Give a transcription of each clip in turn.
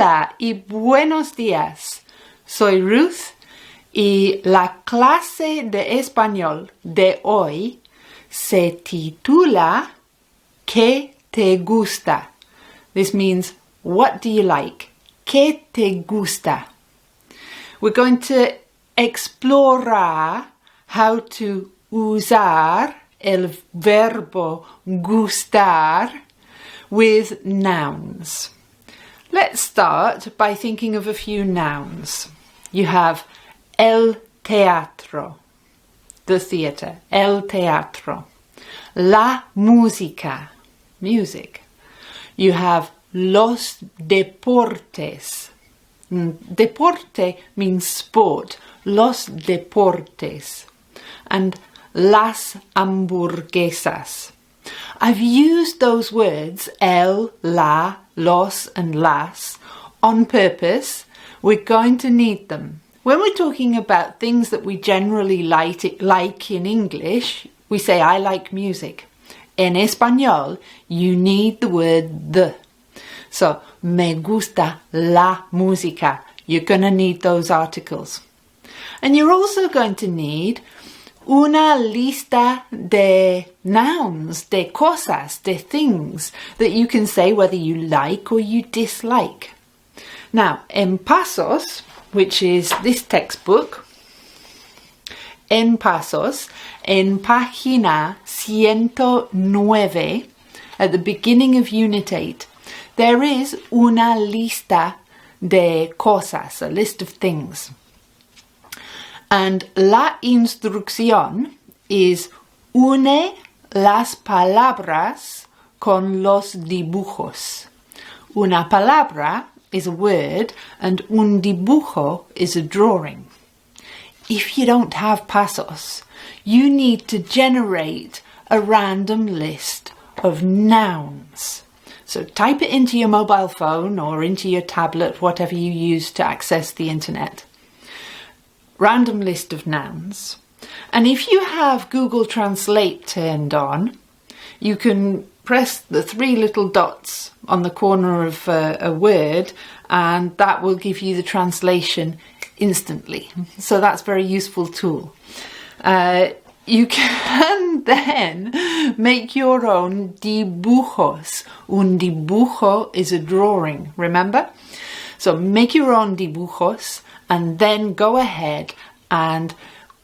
Hola y buenos días. Soy Ruth y la clase de español de hoy se titula ¿Qué te gusta? This means, what do you like? ¿Qué te gusta? We're going to explorar how to usar el verbo gustar with nouns. Let's start by thinking of a few nouns. You have el teatro, the theatre, el teatro. La música, music. You have los deportes. Deporte means sport. Los deportes. And las hamburguesas. I've used those words, el, la, los and las, on purpose. We're going to need them. When we're talking about things that we generally like in English, we say, I like music. In español, you need the word the. So, me gusta la música. You're going to need those articles. And you're also going to need una lista de nouns, de cosas, de things that you can say whether you like or you dislike. Now, en Pasos, which is this textbook, en Pasos, en página 109, at the beginning of Unit 8, there is una lista de cosas, a list of things. And la instrucción is une las palabras con los dibujos. Una palabra is a word and un dibujo is a drawing. If you don't have Pasos, you need to generate a random list of nouns. So type it into your mobile phone or into your tablet, whatever you use to access the internet. Random list of nouns. And if you have Google Translate turned on, you can press the three little dots on the corner of a word and that will give you the translation instantly. So that's a very useful tool. You can then make your own dibujos. Un dibujo is a drawing, remember? So make your own dibujos and then go ahead and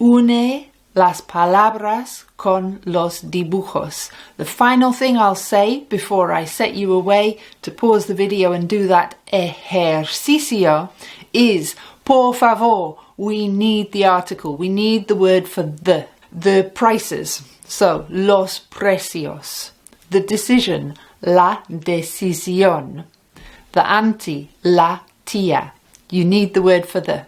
une las palabras con los dibujos. The final thing I'll say before I set you away to pause the video and do that ejercicio is, por favor, we need the article. We need the word for the prices. So, los precios. The decision, la decisión. The auntie, la tía. You need the word for the.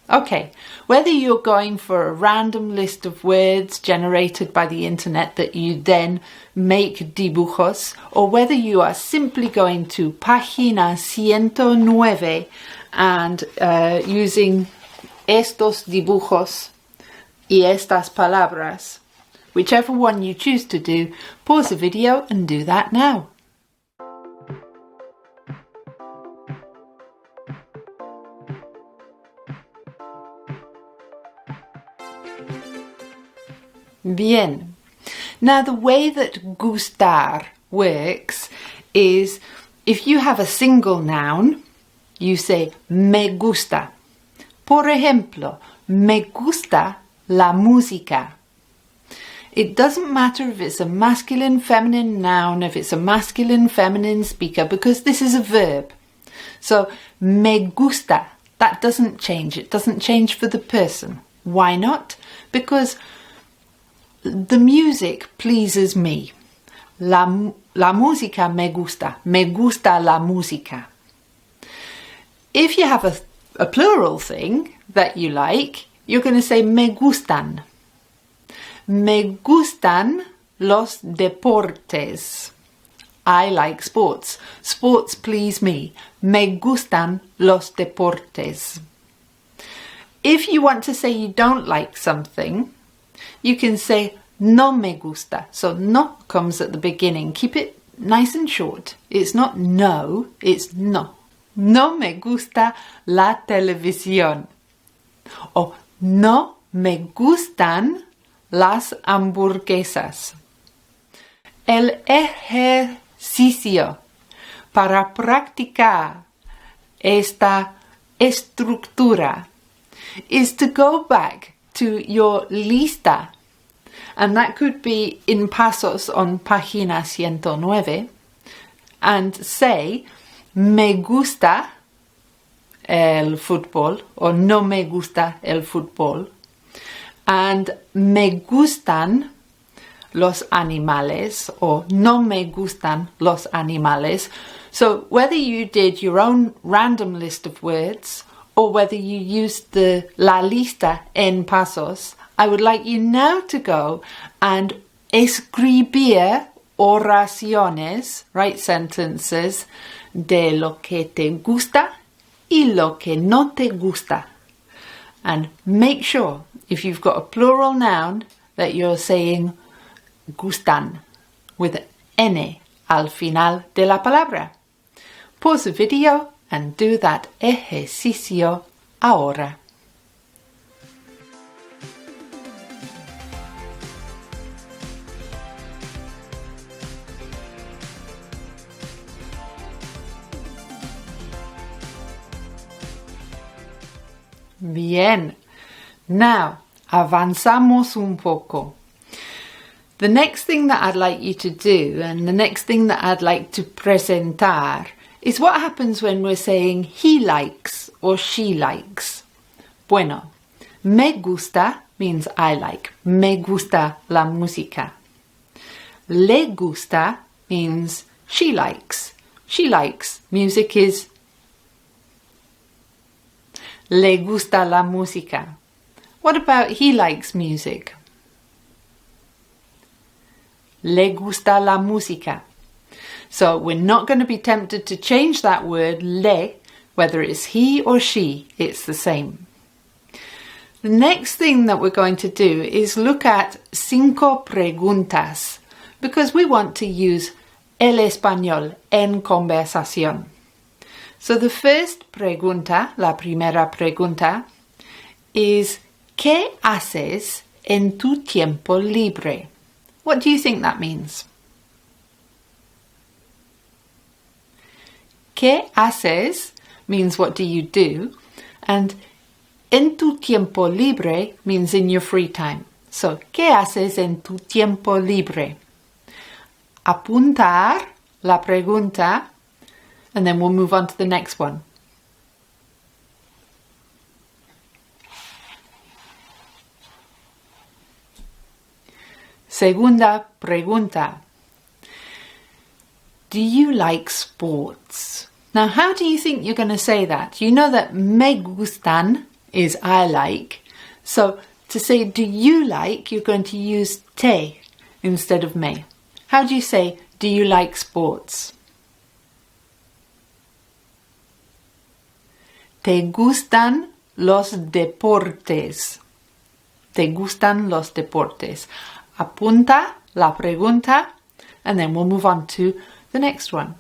Okay, whether you're going for a random list of words generated by the internet that you then make dibujos, or whether you are simply going to página 109 and using estos dibujos y estas palabras, whichever one you choose to do, pause the video and do that now. Bien. Now the way that gustar works is if you have a single noun, you say me gusta. Por ejemplo, me gusta la música. It doesn't matter if it's a masculine, feminine noun, if it's a masculine, feminine speaker, because this is a verb. So, me gusta, that doesn't change. It doesn't change for the person. Why not? Because the music pleases me. La música me gusta. Me gusta la música. If you have a plural thing that you like, you're going to say me gustan. Me gustan los deportes. I like sports. Sports please me. Me gustan los deportes. If you want to say you don't like something, you can say no me gusta. So no comes at the beginning. Keep it nice and short. It's not no, it's no. no me gusta la televisión. O no me gustan las hamburguesas. El ejercicio para practicar esta estructura is to go back to your lista, and that could be in Pasos on página 109, and say me gusta el fútbol or no me gusta el fútbol, and me gustan los animales or no me gustan los animales. So whether you did your own random list of words or whether you used the la lista en Pasos, I would like you now to go and escribir oraciones, write sentences, de lo que te gusta y lo que no te gusta. And make sure, if you've got a plural noun, that you're saying gustan with N al final de la palabra. Pause the video and do that ejercicio ahora. Bien. Now, avanzamos un poco. The next thing that I'd like you to do, and the next thing that I'd like to presentar, is what happens when we're saying he likes or she likes. Bueno, me gusta means I like. Me gusta la música. Le gusta means she likes. She likes. Music is le gusta la música. What about he likes music? Le gusta la música. So we're not going to be tempted to change that word le, whether it's he or she, it's the same. The next thing that we're going to do is look at cinco preguntas, because we want to use el español en conversación. So the first pregunta, la primera pregunta, is ¿qué haces en tu tiempo libre? What do you think that means? ¿Qué haces means what do you do, and en tu tiempo libre means in your free time. So, ¿qué haces en tu tiempo libre? Apuntar la pregunta, and then we'll move on to the next one. Segunda pregunta. Do you like sports? Now, how do you think you're going to say that? You know that me gustan is I like. So, to say do you like, you're going to use te instead of me. How do you say, do you like sports? ¿Te gustan los deportes? ¿Te gustan los deportes? Apunta la pregunta, and then we'll move on to the next one.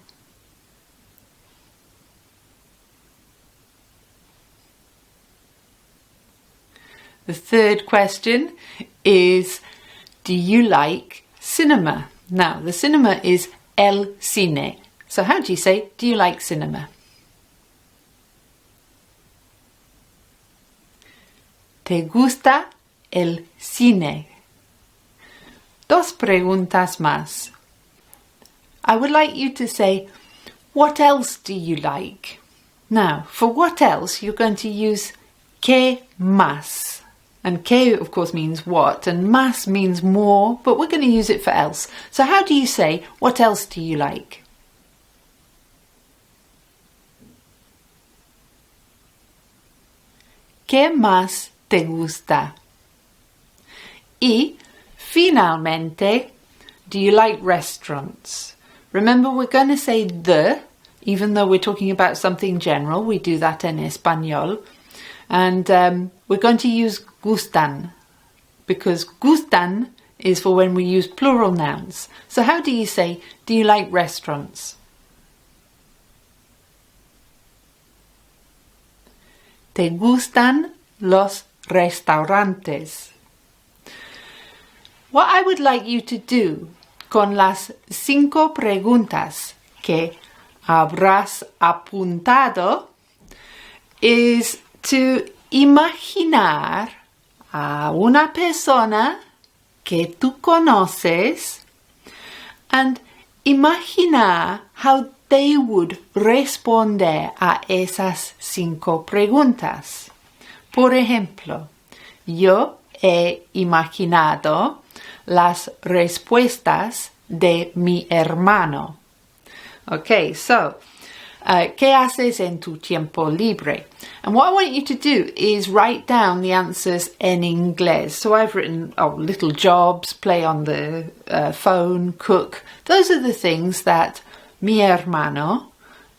The third question is, do you like cinema? Now, the cinema is el cine. So how do you say, do you like cinema? ¿Te gusta el cine? Dos preguntas más. I would like you to say, what else do you like? Now, for what else, you're going to use ¿qué más? And ¿qué, of course, means what, and más means more, but we're going to use it for else. So how do you say, what else do you like? ¿Qué más te gusta? Y, finalmente, do you like restaurants? Remember, we're going to say the, even though we're talking about something general. We do that in español. And we're going to use gustan, because gustan is for when we use plural nouns. So how do you say, do you like restaurants? ¿Te gustan los restaurantes? What I would like you to do con las 5 preguntas que habrás apuntado is to imaginar a una persona que tú conoces and imaginar how they would responder a esas 5 preguntas. Por ejemplo, yo he imaginado las respuestas de mi hermano. Okay, so, ¿qué haces en tu tiempo libre? And what I want you to do is write down the answers in English. So I've written, little jobs, play on the phone, cook. Those are the things that mi hermano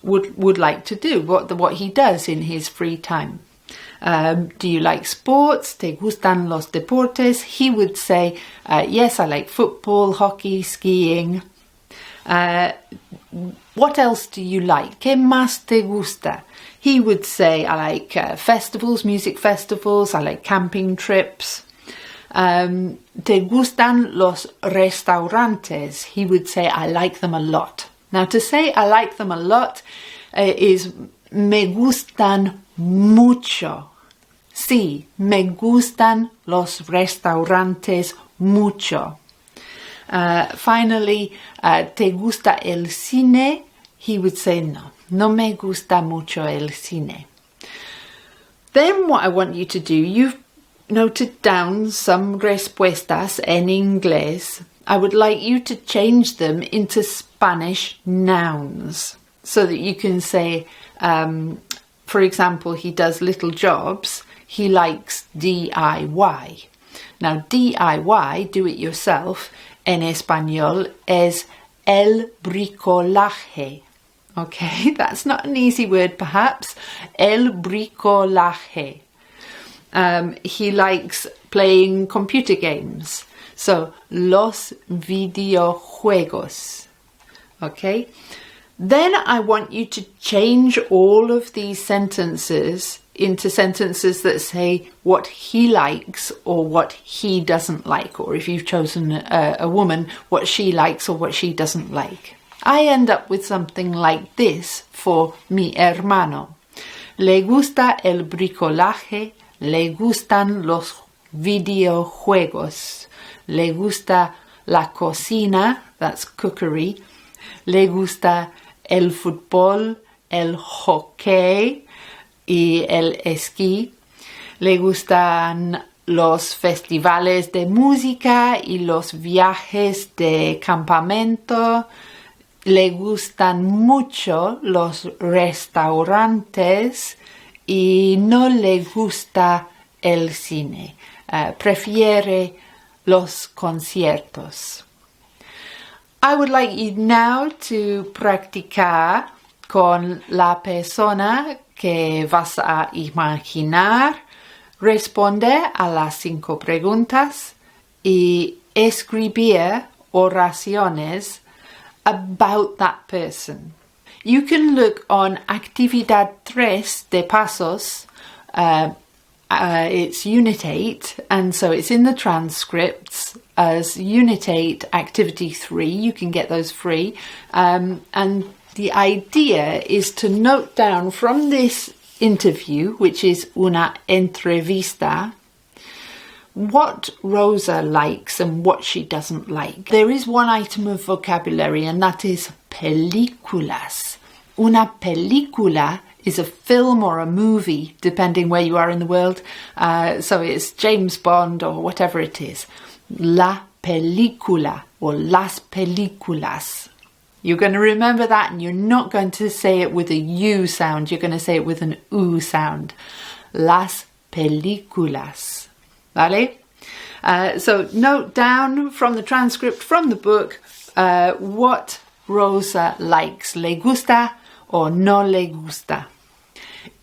would like to do, what he does in his free time. Do you like sports? ¿Te gustan los deportes? He would say, yes, I like football, hockey, skiing. What else do you like? ¿Qué más te gusta? He would say, I like festivals, music festivals, I like camping trips. ¿Te gustan los restaurantes? He would say, I like them a lot. Now, to say I like them a lot is me gustan mucho. Sí, me gustan los restaurantes mucho. Finally, ¿te gusta el cine? He would say, no me gusta mucho el cine. Then what I want you to do, you've noted down some respuestas en inglés. I would like you to change them into Spanish nouns so that you can say, for example, he does little jobs. He likes DIY. Now, DIY, do it yourself, en español es el bricolaje. Okay, that's not an easy word perhaps. El bricolaje. He likes playing computer games. So, los videojuegos. Okay? Then I want you to change all of these sentences into sentences that say what he likes or what he doesn't like, or if you've chosen a woman, what she likes or what she doesn't like. I end up with something like this for mi hermano. Le gusta el bricolaje, le gustan los videojuegos, le gusta la cocina, that's cookery, le gusta el fútbol, el hockey y el esquí. Le gustan los festivales de música y los viajes de campamento. Le gustan mucho los restaurantes y no le gusta el cine. Prefiere los conciertos. I would like you now to practicar con la persona que vas a imaginar, responder a las 5 preguntas y escribir oraciones about that person. You can look on Actividad 3 de Pasos. It's Unit 8, and so it's in the transcripts as Unit 8, Activity 3. You can get those free. And the idea is to note down from this interview, which is una entrevista, what Rosa likes and what she doesn't like. There is one item of vocabulary, and that is películas. Una película is a film or a movie, depending where you are in the world. So it's James Bond or whatever it is. La película or las películas. You're going to remember that, and you're not going to say it with a U sound. You're going to say it with an U sound. Las películas. ¿Vale? So note down from the transcript from the book what Rosa likes. ¿Le gusta o no le gusta?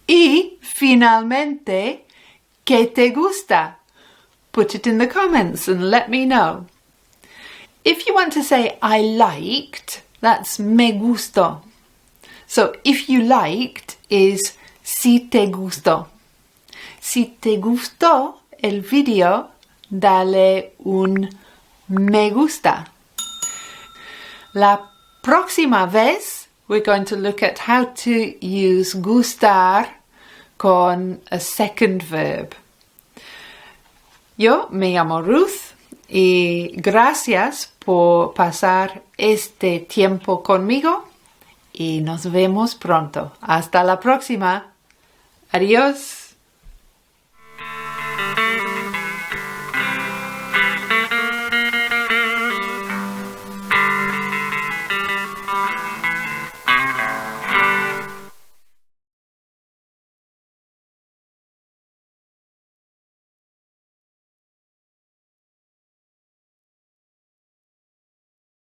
Y finalmente, ¿qué te gusta? Put it in the comments and let me know. If you want to say I liked, that's me gustó. So if you liked is si te gustó. Si te gustó el video, dale un me gusta. La próxima vez, we're going to look at how to use gustar con a second verb. Yo me llamo Ruth y gracias por pasar este tiempo conmigo y nos vemos pronto. Hasta la próxima. Adiós.